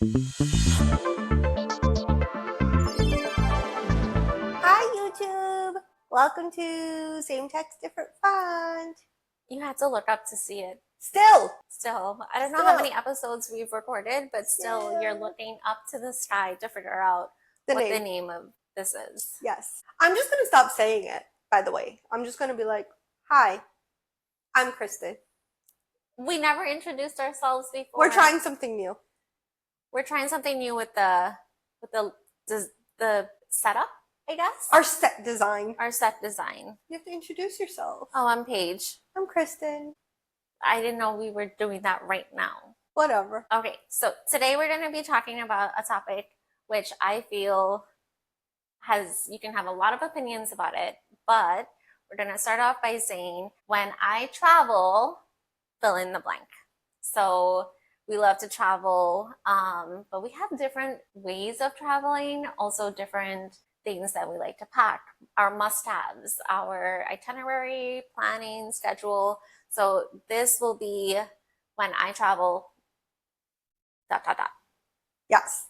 Hi YouTube! Welcome to Same Text Different Font. You had to look up to see it. Still, I don't know how many episodes we've recorded, but still, you're looking up to the sky to figure out what the name of this is. Yes. I'm just going to stop saying it, by the way. I'm just going to be like, hi, I'm Kristen. We never introduced ourselves before. We're trying something new. We're trying something new with the setup, I guess. Our set design. You have to introduce yourself. Oh, I'm Paige. I'm Kristen. I didn't know we were doing that right now. Whatever. Okay, so today we're going to be talking about a topic which I feel you can have a lot of opinions about it, but we're going to start off by saying, when I travel, fill in the blank. So we love to travel, but we have different ways of traveling, also different things that we like to pack, our must-haves, our itinerary, planning, schedule. So this will be when I travel, ... Yes.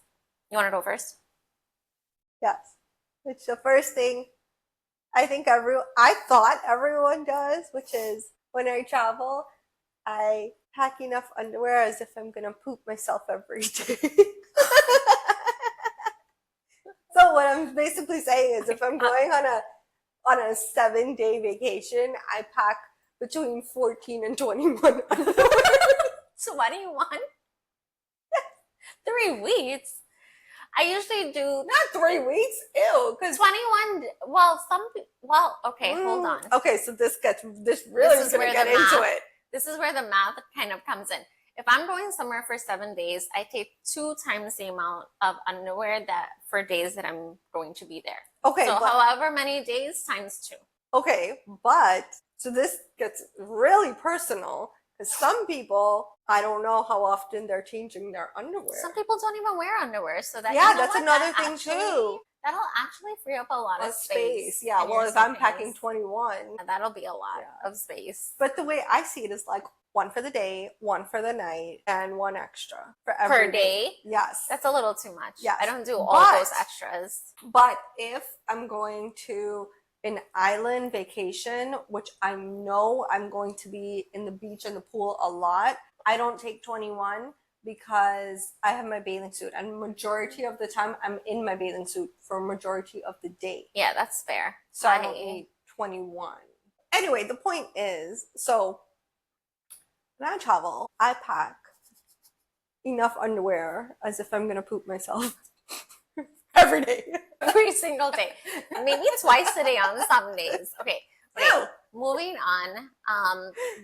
You want to go first? Yes. It's the first thing I thought everyone does, which is when I travel, I pack enough underwear as if I'm gonna poop myself every day. So what I'm basically saying is, if I'm going on a 7-day vacation, I pack between 14 and 21 underwear. 21? 3 weeks? I usually do not 3 weeks. Ew, because 21. Okay, hold on. Okay, so this really is gonna get into it. This is where the math kind of comes in. If I'm going somewhere for 7 days, I take 2 times the amount of underwear for days that I'm going to be there. Okay, so however many days times 2. Okay, but so this gets really personal. Some people, I don't know how often they're changing their underwear. Some people don't even wear underwear, so that that's another thing too. That'll actually free up a lot of space. Yeah, well, if I'm packing 21, that'll be a lot of space. But the way I see it is like 1 for the day, 1 for the night, and 1 extra for every day. Yes, that's a little too much. Yes, I don't do all those extras. But if I'm going to an island vacation, which I know I'm going to be in the beach and the pool a lot, I don't take 21 because I have my bathing suit, and majority of the time I'm in my bathing suit for a majority of the day. Yeah, that's fair. So I don't need 21. Anyway, the point is, so when I travel, I pack enough underwear as if I'm gonna poop myself every day. Every single day. Maybe twice a day on some days. Okay. Moving on.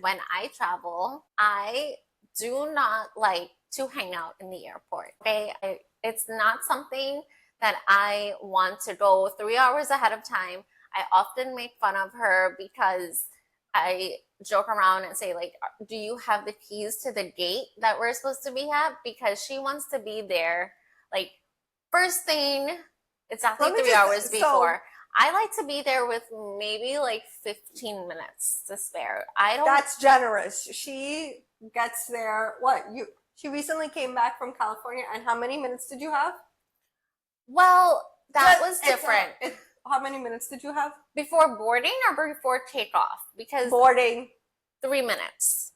When I travel, I do not like to hang out in the airport. Okay. It's not something that I want to go 3 hours ahead of time. I often make fun of her because I joke around and say, like, do you have the keys to the gate that we're supposed to be at? Because she wants to be there, like, first thing, exactly 3 hours before. I like to be there with maybe like 15 minutes to spare. That's generous. She gets there. She recently came back from California, and how many minutes did you have? Well, that was different. How many minutes did you have? Before boarding or before takeoff? Because boarding. 3 minutes.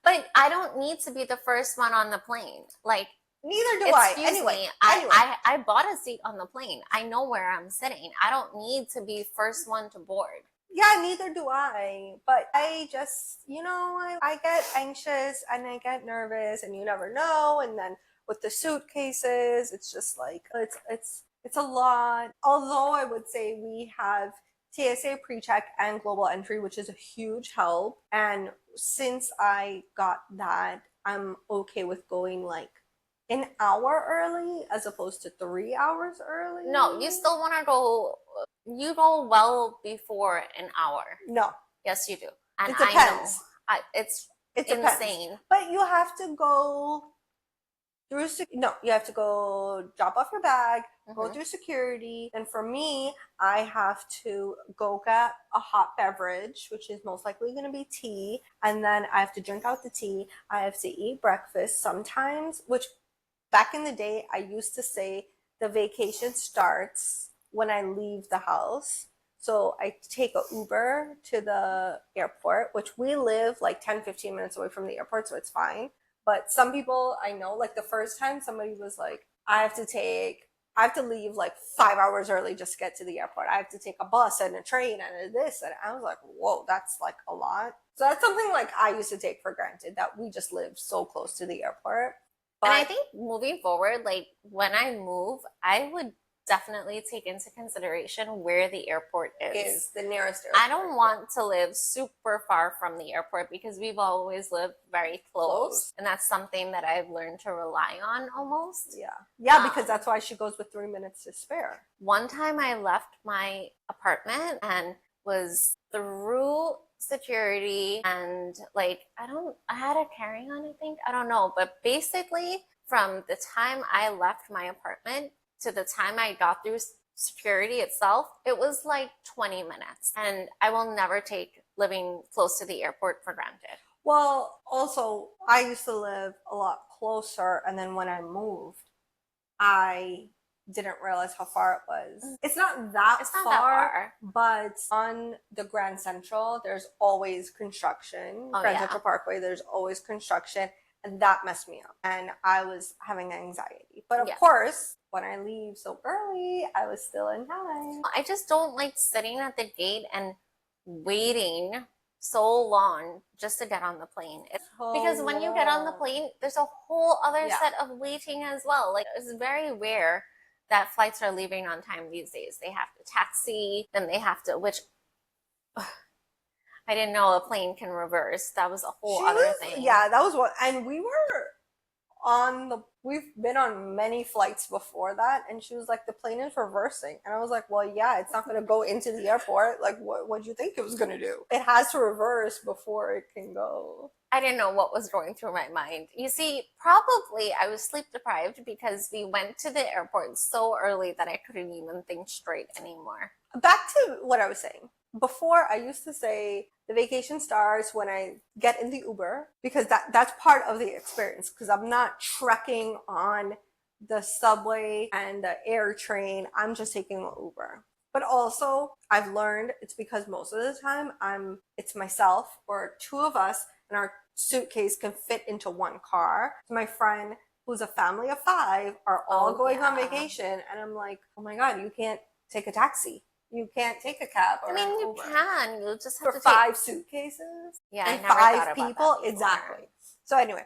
But I don't need to be the first one on the plane. Like, neither do I. Anyway, I bought a seat on the plane. I know where I'm sitting. I don't need to be first one to board. Yeah, neither do I. But I just, I get anxious and I get nervous, and you never know. And then with the suitcases, it's just like, it's a lot. Although I would say we have TSA PreCheck and Global Entry, which is a huge help. And since I got that, I'm okay with going like an hour early as opposed to 3 hours early. No, you still want to go. You go well before an hour. No. Yes, you do. And it depends. I know. It's insane. But you have to go through. You have to go drop off your bag, go through security. And for me, I have to go get a hot beverage, which is most likely going to be tea. And then I have to drink out the tea. I have to eat breakfast sometimes, which back in the day, I used to say the vacation starts when I leave the house. So I take a Uber to the airport, which we live like 10, 15 minutes away from the airport, so it's fine. But some people I know, like the first time somebody was like, I have to leave like 5 hours early just to get to the airport. I have to take a bus and a train and a this. And I was like, whoa, that's like a lot. So that's something like I used to take for granted that we just live so close to the airport. But And I think moving forward, like when I move, I would definitely take into consideration where the airport is the nearest airport. I don't want to live super far from the airport because we've always lived very close. And that's something that I've learned to rely on almost. Yeah. Yeah, because that's why she goes with 3 minutes to spare. One time I left my apartment and was through security and like I had a carry-on, I think. I don't know. But basically from the time I left my apartment to the time I got through security itself, it was like 20 minutes. And I will never take living close to the airport for granted. Well, also, I used to live a lot closer, and then when I moved, I didn't realize how far it was. It's not that far, but on the Grand Central, there's always construction. Grand Central Parkway, there's always construction, and that messed me up. And I was having anxiety. But of course, when I leave so early, I was still in time. I just don't like sitting at the gate and waiting so long just to get on the plane. Because when you get on the plane, there's a whole other set of waiting as well. Like it's very rare that flights are leaving on time these days. They have to taxi, then they have to, which I didn't know a plane can reverse. That was a whole other thing. Yeah, that was what, and we've been on many flights before that, and she was like, the plane is reversing. And I was like, well, yeah, it's not going to go into the airport. Like, what do you think it was going to do? It has to reverse before it can go. I didn't know what was going through my mind. You see, probably I was sleep deprived because we went to the airport so early that I couldn't even think straight anymore. Back to what I was saying. Before, I used to say the vacation starts when I get in the Uber, because that's part of the experience, because I'm not trekking on the subway and the air train. I'm just taking an Uber. But also, I've learned it's because most of the time it's myself or two of us, and our suitcase can fit into one car. My friend, who's a family of 5, are all going on vacation, and I'm like, oh my God, you can't take a taxi. You can't take a cab or an Uber. Can. You just have for 5 suitcases. Yeah, and 5 people. Exactly. So anyway,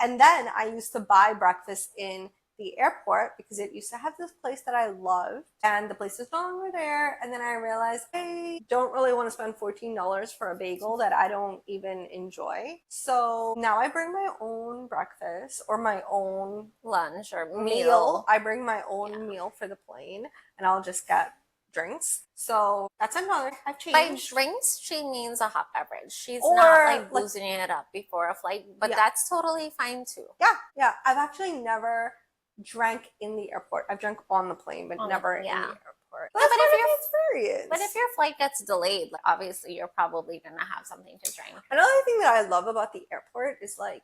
and then I used to buy breakfast in the airport because it used to have this place that I loved, and the place is no longer there. And then I realized, hey, don't really want to spend $14 for a bagel that I don't even enjoy. So now I bring my own breakfast or my own lunch or meal. I bring my own meal for the plane, and I'll just get drinks. So that's another. I've changed. By drinks, she means a hot beverage. She's not like boozing it up before a flight, but that's totally fine too. Yeah. I've actually never drank in the airport. I've drank on the plane, but never in the airport. That's experience. But if your flight gets delayed, like, obviously you're probably gonna have something to drink. Another thing that I love about the airport is like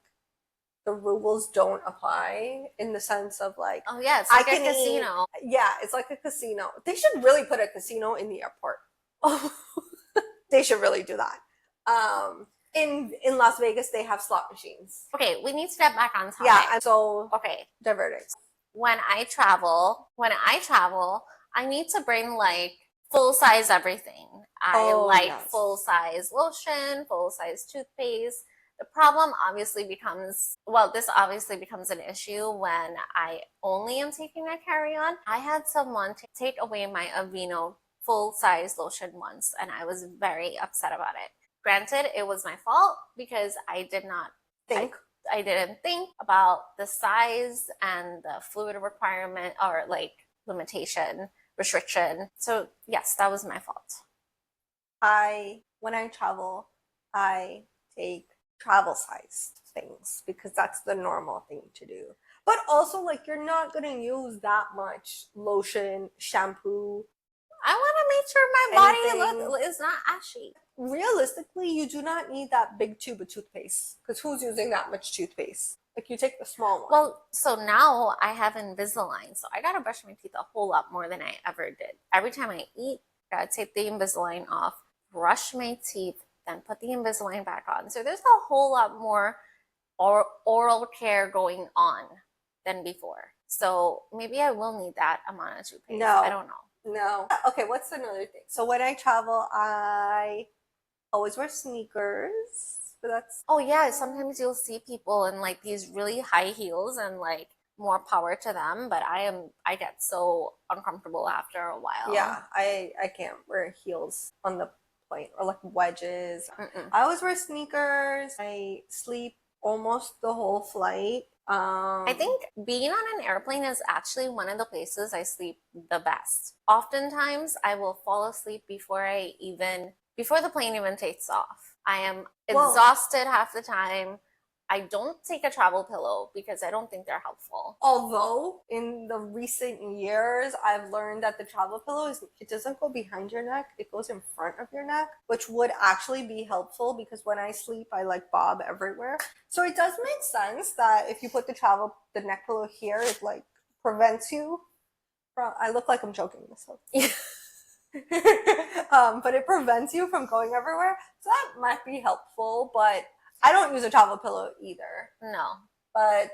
the rules don't apply in the sense of like, oh yeah, it's like a casino. Yeah, it's like a casino. They should really put a casino in the airport. They should really do that. In Las Vegas, they have slot machines. Okay, we need to get back on topic. Yeah, and so diverted. When I travel, I need to bring like full size everything. I like full size lotion, full size toothpaste. The problem obviously becomes, this obviously becomes an issue when I only am taking a carry-on. I had someone take away my Aveeno full-size lotion once, and I was very upset about it. Granted, it was my fault because I did not think. I didn't think about the size and the fluid requirement or like limitation, restriction. So yes, that was my fault. When I travel, I take travel size things because that's the normal thing to do. But also, like, you're not gonna use that much lotion, shampoo. I want to make sure my body is not ashy. Realistically, you do not need that big tube of toothpaste because who's using that much toothpaste? Like you take the small one. Well, so now I have Invisalign, so I gotta brush my teeth a whole lot more than I ever did. Every time I eat, I gotta take the Invisalign off, brush my teeth, then put the Invisalign back on. So there's a whole lot more oral care going on than before. So maybe I will need that amount of toothpaste. No. I don't know. No. Okay, what's another thing? So when I travel, I always wear sneakers. But that's Oh yeah, sometimes you'll see people in like these really high heels and like more power to them, but I get so uncomfortable after a while. yeah, I can't wear heels on the plane or like wedges. Mm-mm. I always wear sneakers. I sleep almost the whole flight. I think being on an airplane is actually one of the places I sleep the best. Oftentimes, I will fall asleep before the plane even takes off. I am Well- exhausted half the time. I don't take a travel pillow because I don't think they're helpful. Although in the recent years, I've learned that the travel pillow it doesn't go behind your neck, it goes in front of your neck, which would actually be helpful because when I sleep, I like bob everywhere. So it does make sense that if you put the neck pillow here, it like prevents you from, I look like I'm choking myself. But it prevents you from going everywhere. So that might be helpful, but I don't use a travel pillow either. No. But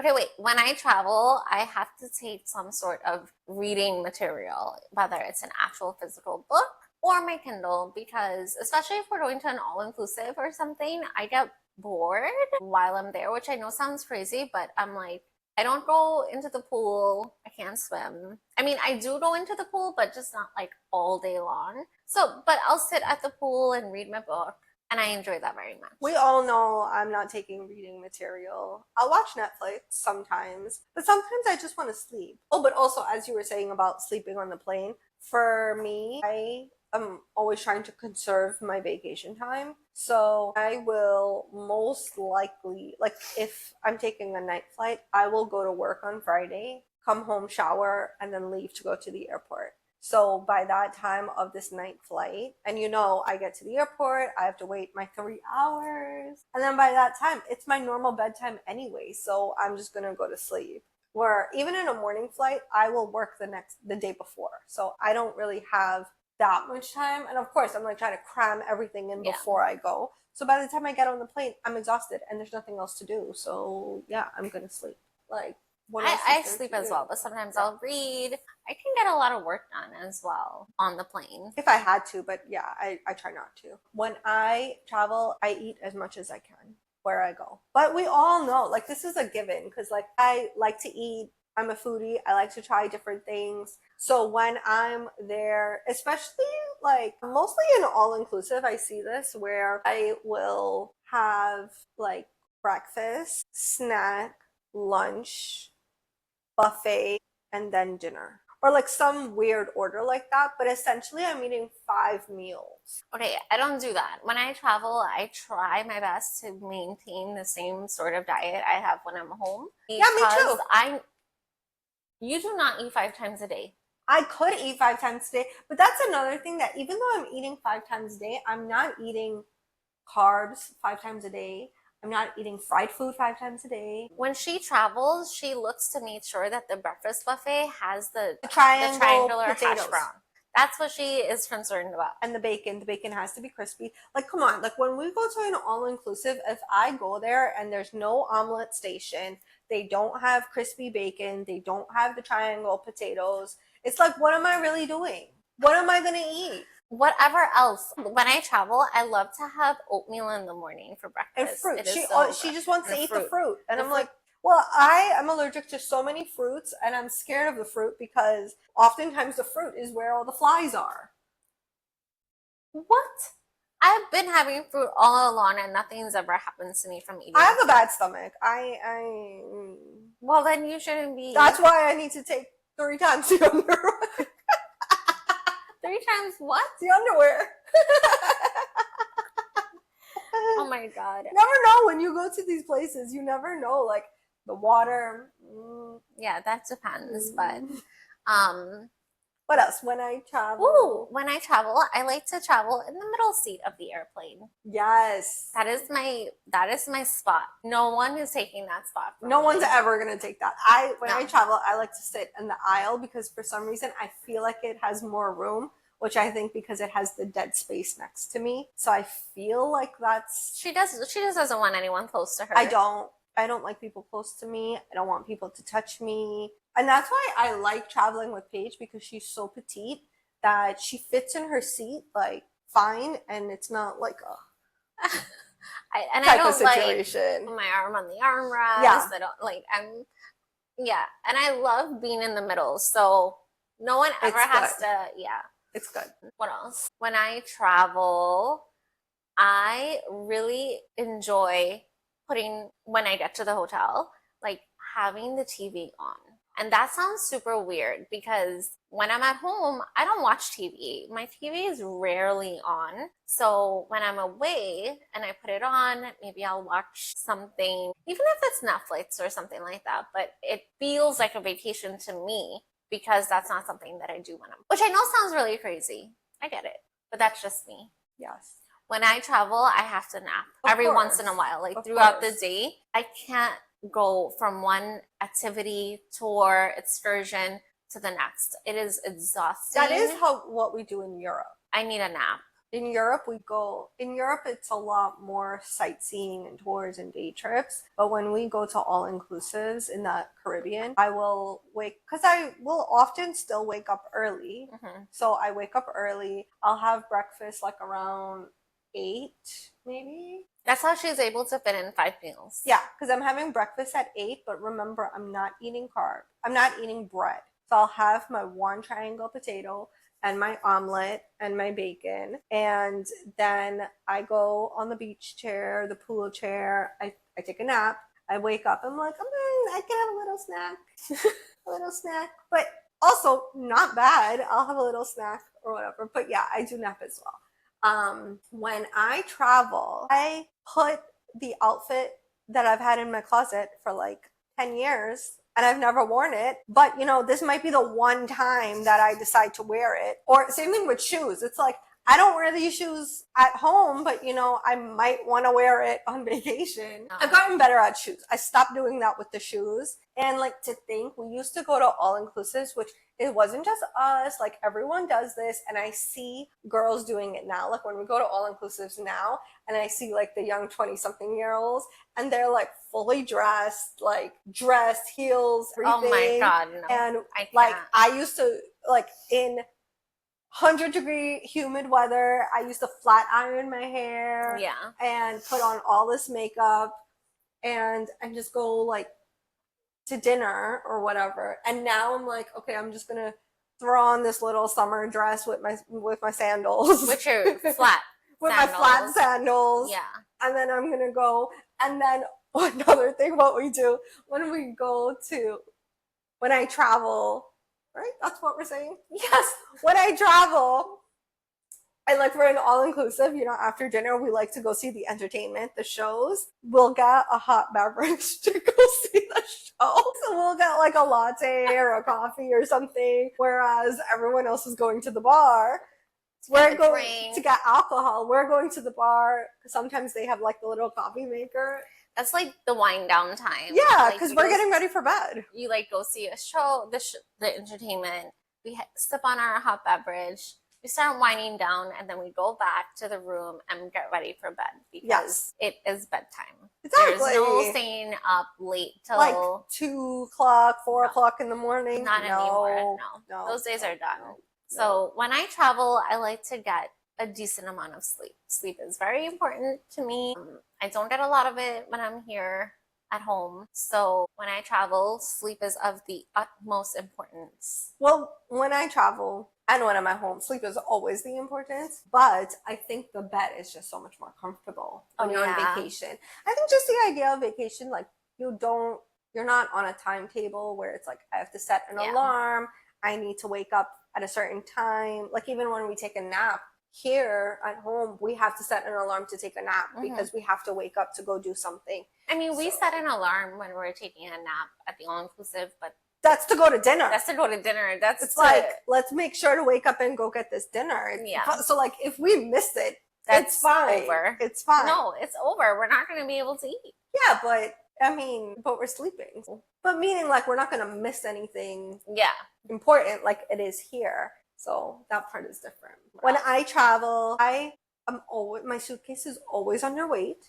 Okay, wait. When I travel, I have to take some sort of reading material, whether it's an actual physical book or my Kindle, because especially if we're going to an all-inclusive or something, I get bored while I'm there, which I know sounds crazy, but I'm like, I don't go into the pool. I can't swim. I mean, I do go into the pool, but just not like all day long. So, but I'll sit at the pool and read my book. And I enjoy that very much. we all know I'm not taking reading material. I'll watch Netflix sometimes, but sometimes I just want to sleep. Oh, but also, as you were saying about sleeping on the plane, for me, I am always trying to conserve my vacation time. So I will most likely, like if I'm taking a night flight, I will go to work on Friday, come home, shower, and then leave to go to the airport. So by that time of this night flight, and I get to the airport, I have to wait my 3 hours. And then by that time, it's my normal bedtime anyway. So I'm just going to go to sleep. Where even in a morning flight, I will work the day before. So I don't really have that much time. And of course, I'm like trying to cram everything in before I go. So by the time I get on the plane, I'm exhausted and there's nothing else to do. So yeah, I'm going to sleep. Like, I sleep as well, but sometimes I'll read. I can get a lot of work done as well on the plane. If I had to, but yeah, I try not to. When I travel, I eat as much as I can where I go. But we all know, like, this is a given because, like, I like to eat. I'm a foodie. I like to try different things. So when I'm there, especially like mostly in all inclusive, I see this where I will have like breakfast, snack, lunch, buffet, and then dinner. Or like some weird order like that, but essentially I'm eating 5 meals. Okay, I don't do that. When I travel, I try my best to maintain the same sort of diet I have when I'm home. Yeah, me too. You do not eat 5 times a day. I could eat 5 times a day, but that's another thing that even though I'm eating 5 times a day, I'm not eating carbs 5 times a day. I'm not eating fried food 5 times a day. When she travels, she looks to make sure that the breakfast buffet has the triangular hash potatoes. brown. That's what she is concerned about. And the bacon has to be crispy. Like, come on, like when we go to an all-inclusive, if I go there and there's no omelet station, they don't have crispy bacon, they don't have the triangle potatoes, it's like, what am I really doing? What am I gonna eat? Whatever else. When I travel, I love to have oatmeal in the morning for breakfast. And fruit. She just wants to eat the fruit. And I'm like, well, I am allergic to so many fruits and I'm scared of the fruit because oftentimes the fruit is where all the flies are. What? I've been having fruit all along and nothing's ever happened to me from eating. I have a bad stomach. Well, then you shouldn't be. That's why I need to take 3 times the underwear. 3 times what? The underwear. Oh my god. You never know when you go to these places. You never know, like the water. Yeah, that depends. But What else? When I travel. Ooh, when I travel, I like to travel in the middle seat of the airplane. Yes. That is my spot. No one is taking that spot from No me. one's ever gonna take that. When I travel, I like to sit in the aisle because for some reason I feel like it has more room, which I think because it has the dead space next to me. So I feel like that's She just doesn't want anyone close to her. I don't like people close to me. I don't want people to touch me. And that's why I like traveling with Paige because she's so petite that she fits in her seat like fine and it's not like a I type don't of situation. like my arm on the armrest. Yeah. I don't like yeah. And I love being in the middle. So no one ever has to It's good. What else? When I travel, I really enjoy when I get to the hotel, like having the TV on. And that sounds super weird because when I'm at home, I don't watch TV. My TV is rarely on. So when I'm away and I put it on, maybe I'll watch something, even if it's Netflix or something like that. But it feels like a vacation to me because that's not something that I do which I know sounds really crazy. I get it, but that's just me. Yes. When I travel, I have to nap every once in a while. Like throughout the day, I can't go from one activity, tour, excursion to the next. It is exhausting. That is what we do in Europe. I need a nap. In Europe, it's a lot more sightseeing and tours and day trips. But when we go to all inclusives in the Caribbean, I will because I will often still wake up early. Mm-hmm. So I wake up early. I'll have breakfast like around 8, maybe. That's how she's able to fit in 5 meals. Yeah, because I'm having breakfast at 8, but remember, I'm not eating I'm not eating bread. So I'll have my one triangle potato and my omelet and my bacon. And then I go on the beach chair, the pool chair. I take a nap. I wake up. I'm like, I can have a little snack. A little snack. But also not bad. I'll have a little snack or whatever. But yeah, I do nap as well. When I travel, I put the outfit that I've had in my closet for like 10 years and I've never worn it. But, this might be the one time that I decide to wear it. Or same thing with shoes. It's like, I don't wear these shoes at home, but, I might want to wear it on vacation. I've gotten better at shoes. I stopped doing that with the shoes. And like to think, we used to go to all inclusives, which it wasn't just us, like everyone does this. And I see girls doing it now. Like when we go to all inclusives now and I see like the young 20-something-year-olds and they're like fully dressed, like dress, heels, everything. Oh my God, no. And I used to like in 100-degree humid weather, I used to flat iron my hair and put on all this makeup and just go like to dinner or whatever. And now I'm like, okay, I'm just gonna throw on this little summer dress with my sandals. With your flat with sandals. My flat sandals. Yeah. And then I'm gonna go. And then another thing what we do when I travel, right? That's what we're saying? Yes. When I travel, and like we're an all-inclusive, after dinner, we like to go see the entertainment, the shows. We'll get a hot beverage to go see the show. So we'll get like a latte or a coffee or something, whereas everyone else is going to the bar. We're going to get alcohol. We're going to the bar. Sometimes they have like the little coffee maker. That's like the wind down time. Yeah, because we're getting ready for bed. You like go see a show, the entertainment. We sip on our hot beverage. We start winding down, and then we go back to the room and get ready for bed because it is bedtime. Exactly. There's no staying up late till like 2 o'clock, 4 o'clock in the morning. Not anymore. No. Those days are done. So when I travel, I like to get a decent amount of sleep. Sleep is very important to me. I don't get a lot of it when I'm here at home. So when I travel, sleep is of the utmost importance. Well, when I travel and when I'm at home, sleep is always the importance. But I think the bed is just so much more comfortable when you're on vacation. I think just the idea of vacation, like you're not on a timetable where it's like I have to set an alarm. I need to wake up at a certain time. Like even when we take a nap here at home, we have to set an alarm to take a nap because we have to wake up to go do something. I mean, we set an alarm when we're taking a nap at the all-inclusive, but That's to go to dinner. That's to go to dinner. It's like, let's make sure to wake up and go get this dinner. Yeah. So like if we miss it, that's it's fine. over. It's fine. No, it's over. We're not going to be able to eat. Yeah, but I mean, but we're sleeping. But meaning like we're not going to miss anything important like it is here. So that part is different. When I travel, I am always, my suitcase is always underweight.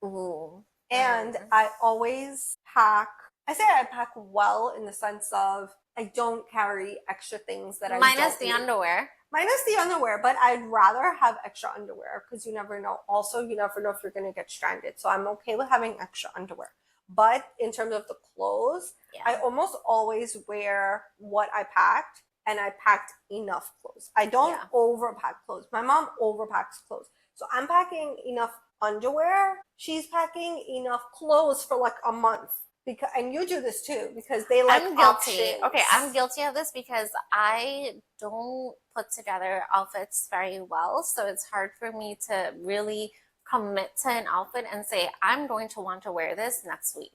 Ooh. And I always pack, I say I pack well in the sense of I don't carry extra things that I minus the need. underwear. Minus the underwear, but I'd rather have extra underwear because you never know. Also, you never know if you're going to get stranded. So I'm okay with having extra underwear. But in terms of the clothes, I almost always wear what I packed, and I packed enough clothes. I don't overpack clothes. My mom overpacks clothes. So I'm packing enough underwear. She's packing enough clothes for like a month. Because, and you do this too, because they like I'm guilty. options. Okay, I'm guilty of this because I don't put together outfits very well. So it's hard for me to really commit to an outfit and say, I'm going to want to wear this next week.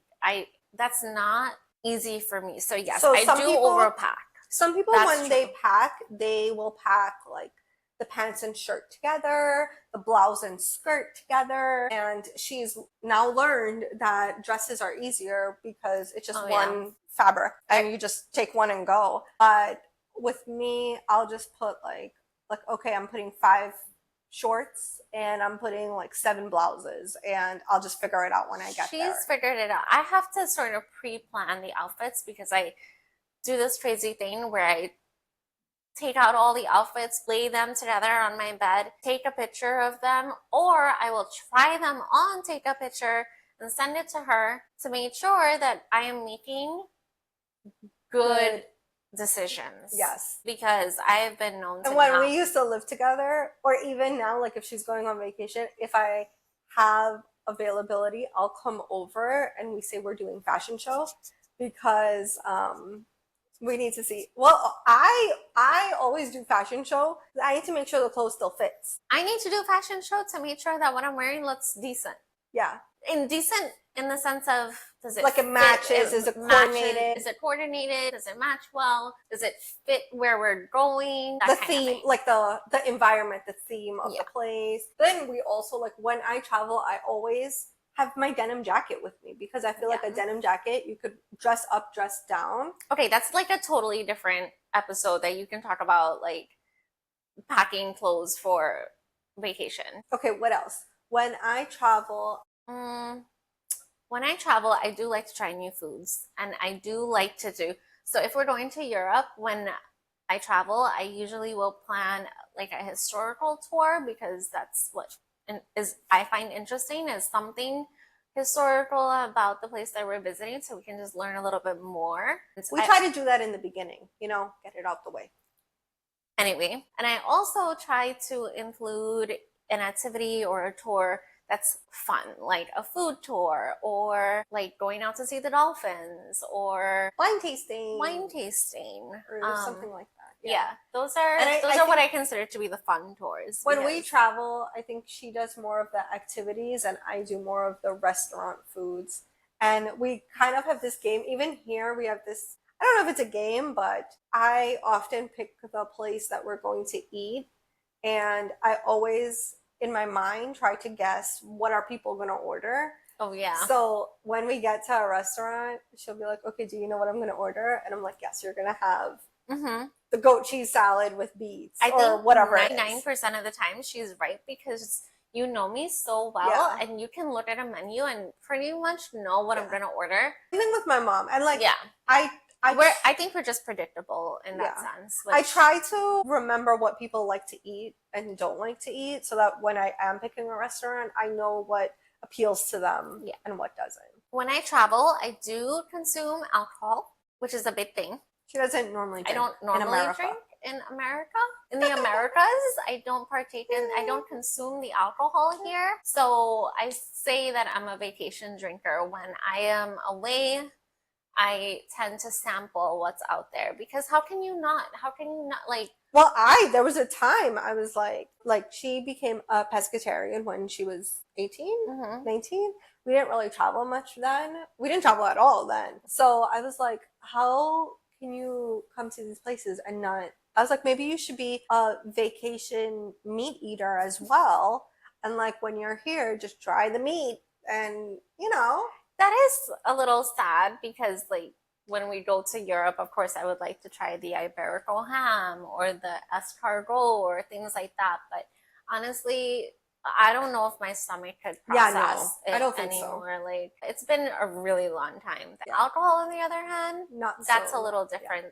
That's not easy for me. So yes, I do overpack. Some people, when they pack, they will pack like the pants and shirt together, the blouse and skirt together. And she's now learned that dresses are easier because it's just one fabric and you just take one and go. But with me, I'll just put like, okay, I'm putting 5 shorts and I'm putting like 7 blouses and I'll just figure it out when I get there. She's figured it out. I have to sort of pre-plan the outfits because I do this crazy thing where I take out all the outfits, lay them together on my bed, take a picture of them, or I will try them on, take a picture, and send it to her to make sure that I am making good decisions. Yes. Because I have been known to And when we used to live together, or even now, like if she's going on vacation, if I have availability, I'll come over and we say we're doing fashion show because we need to see. Well, I always do fashion show. I need to make sure the clothes still fits. I need to do fashion show to make sure that what I'm wearing looks decent. Yeah. Decent in the sense of, does it like it matches? Is it coordinated? Is it coordinated? Does it match well? Does it fit where we're going? The theme, like the environment, the theme of the place. Then we also, like when I travel, I always have my denim jacket with me because I feel like a denim jacket, you could dress up, dress down. Okay, that's like a totally different episode that you can talk about, like packing clothes for vacation. Okay, what else? When I travel, I do like to try new foods, and I do like to do. So if we're going to Europe, when I travel, I usually will plan like a historical tour because that's what I find interesting, is something historical about the place that we're visiting, so we can just learn a little bit more. We try to do that in the beginning, get it out the way. Anyway, and I also try to include an activity or a tour that's fun, like a food tour or like going out to see the dolphins or wine tasting or something like that. Yeah, those are what I consider to be the fun tours. When we travel, I think she does more of the activities and I do more of the restaurant foods. And we kind of have this game. Even here, we have this, I don't know if it's a game, but I often pick the place that we're going to eat. And I always, in my mind, try to guess what are people going to order. Oh, yeah. So when we get to a restaurant, she'll be like, okay, do you know what I'm going to order? And I'm like, yes, you're going to have the goat cheese salad with beets or whatever. 99% of the time she's right because you know me so well and you can look at a menu and pretty much know what I'm going to order. Even with my mom. And like, I think we're just predictable in that sense. I try to remember what people like to eat and don't like to eat so that when I am picking a restaurant, I know what appeals to them and what doesn't. When I travel, I do consume alcohol, which is a big thing. She doesn't normally drink. I don't normally drink in America. In the Americas, I don't I don't consume the alcohol here. So I say that I'm a vacation drinker. When I am away, I tend to sample what's out there because how can you not? Like, Well, there was a time I was like she became a pescatarian when she was 18, Mm-hmm. 19. We didn't really travel much then. We didn't travel at all then. So I was like, how can you come to these places and not? I was like, maybe you should be a vacation meat eater as well. And like when you're here, just try the meat and, That is a little sad because, like, when we go to Europe, of course, I would like to try the Iberico ham or the escargot or things like that. But honestly, I don't know if my stomach could yeah, no, process I it don't think so. anymore. Like, it's been a really long time. The Yeah, alcohol, on the other hand, not that's a so. little Yeah. different.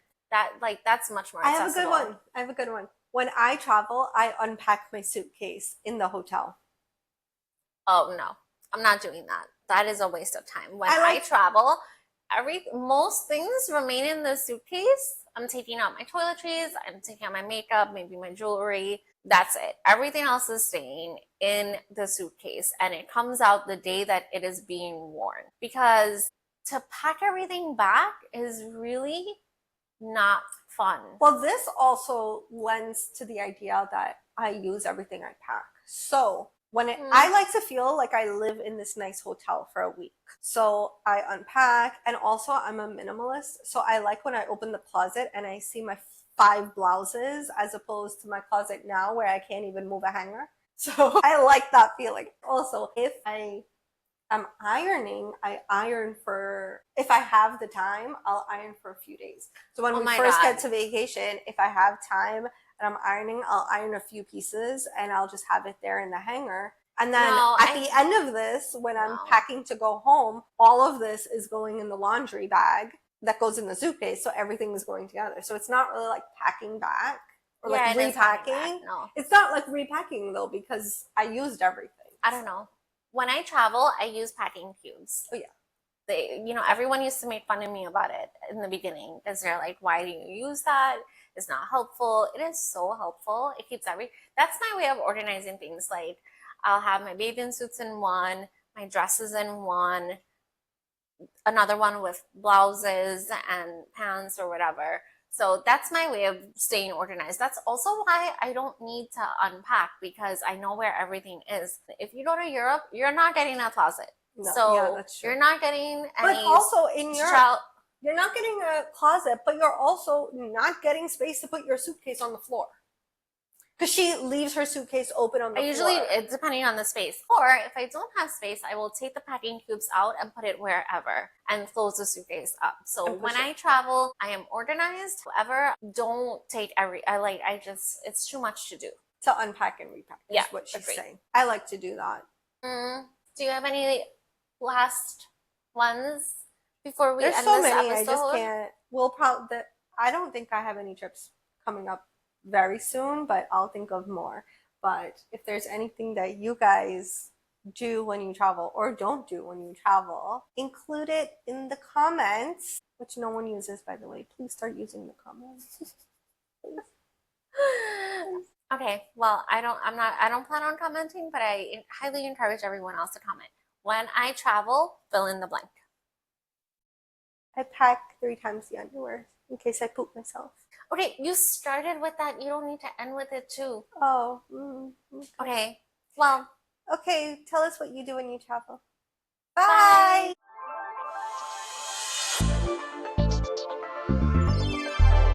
That's much more I have a good accessible. one. I have a good one. When I travel, I unpack my suitcase in the hotel. Oh no, I'm not doing that. That is a waste of time. When I I like, travel, most things remain in the suitcase. I'm taking out my toiletries, I'm taking out my makeup, maybe my jewelry. That's it. Everything else is staying in the suitcase and it comes out the day that it is being worn. Because to pack everything back is really not fun. well, this also lends to the idea that I use everything I pack. So I like to feel like I live in this nice hotel for a week. So I unpack, and also I'm a minimalist. So I like when I open the closet and I see my 5 blouses as opposed to my closet now where I can't even move a hanger. So I like that feeling. Also, if I'm ironing, I iron for, if I have the time, I'll iron for a few days. So when Oh we my first God. get to vacation, if I have time and I'm ironing, I'll iron a few pieces and I'll just have it there in the hanger. And then No, at the end of this, when I'm no. packing to go home, all of this is going in the laundry bag that goes in the suitcase. So everything is going together. So it's not really like packing back or like Yeah, it is packing back. repacking. No. It's not like repacking though, because I used everything. I don't know. When I travel, I use packing cubes. Oh, yeah. Everyone used to make fun of me about it in the beginning because they're like, why do you use that? It's not helpful. It is so helpful. It keeps that's my way of organizing things. Like, I'll have my bathing suits in one, my dresses in one, another one with blouses and pants or whatever. So that's my way of staying organized. That's also why I don't need to unpack, because I know where everything is. If you go to Europe, you're not getting a closet. No, So yeah, that's true. you're not getting But any also in Europe, child. you're not getting a closet, but you're also not getting space to put your suitcase on the floor. Because she leaves her suitcase open on the I usually, floor. depending on the space. Or if I don't have space, I will take the packing cubes out and put it wherever and close the suitcase up. So when I travel, I am organized. However, don't take it's too much to do. To unpack and repack is what she's saying. I like to do that. Do you have any last ones before we There's end so this many, episode? I just can't. I don't think I have any trips coming up very soon, but I'll think of more. But if there's anything that you guys do when you travel or don't do when you travel, include it in the comments, which no one uses, by the way. Please start using the comments. Okay, well, I don't plan on commenting, but I highly encourage everyone else to comment. When I travel, fill in the blank. I pack 3 times the underwear in case I poop myself. Okay, you started with that. You don't need to end with it too. Oh. Okay, well. Okay, tell us what you do when you travel. Bye. Bye.